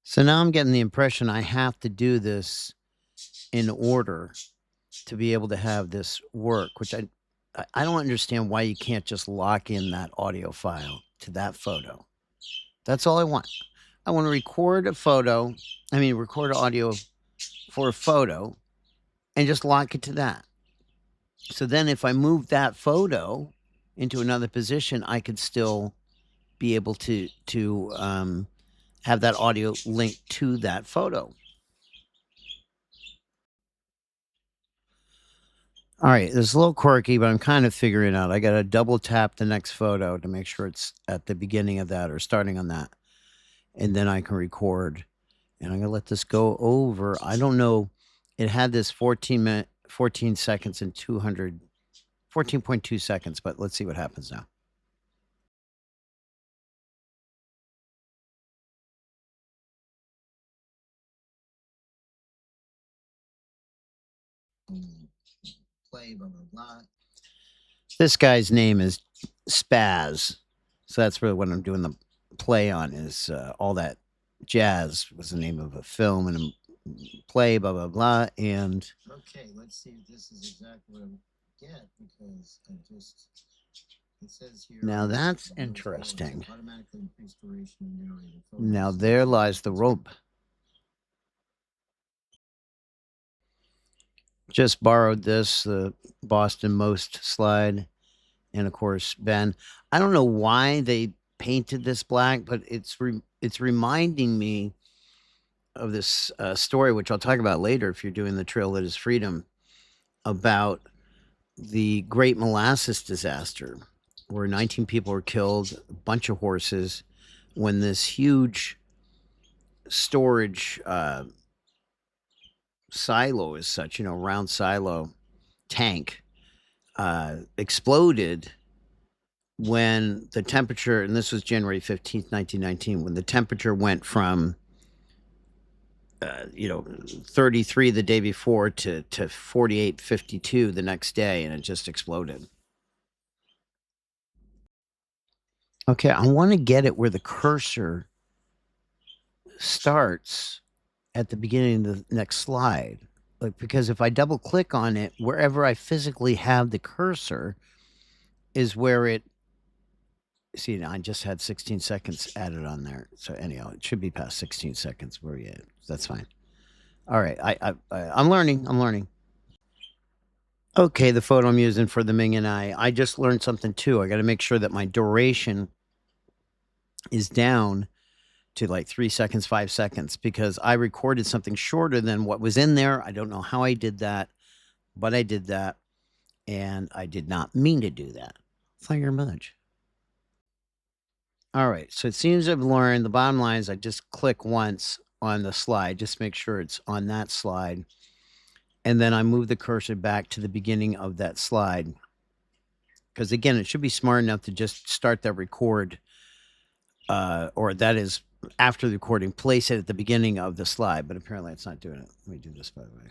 So now I'm getting the impression I have to do this in order to be able to have this work, which I don't understand why you can't just lock in that audio file to that photo. That's all I want. I want to record a photo, record audio for a photo and just lock it to that. So then if I move that photo into another position, I could still be able to have that audio linked to that photo. All right, it's a little quirky, but I'm kind of figuring it out. I got to double tap the next photo to make sure it's at the beginning of that or starting on that. And then I can record. And I'm going to let this go over. I don't know. It had this 14 seconds and 14.2 seconds, but let's see what happens now. Play, blah, blah, blah. This guy's name is Spaz. So that's really what I'm doing the play on is All That Jazz was the name of a film and a play, blah, blah, blah. And okay, let's see if this is exactly what I get because I just, it says here. Now that's interesting. Now there lies the rope. Just borrowed this, the Boston Most slide. And of course, Ben. I don't know why they painted this black, but it's reminding me of this story, which I'll talk about later if you're doing the Trail That Is Freedom, about the Great Molasses disaster, where 19 people were killed, a bunch of horses, when this huge storage silo, as such, round silo tank, exploded when the temperature, and this was January 15th, 1919, when the temperature went from 33 the day before to 48, 52 the next day, and it just exploded. Okay, I want to get it where the cursor starts at the beginning of the next slide. Because if I double click on it, wherever I physically have the cursor is where it. See, now I just had 16 seconds added on there. So anyhow, it should be past 16 seconds where you. That's fine. All right, I'm learning. I'm learning. Okay, the photo I'm using for the Ming and I just learned something too. I got to make sure that my duration is down to like 3 seconds, 5 seconds, because I recorded something shorter than what was in there. I don't know how I did that, but I did that, and I did not mean to do that. Thank you very much. All right, so it seems I've learned the bottom line is I just click once on the slide, just make sure it's on that slide. And then I move the cursor back to the beginning of that slide. Because again, it should be smart enough to just start that record, or that is after the recording, place it at the beginning of the slide. But apparently it's not doing it. Let me do this, by the way.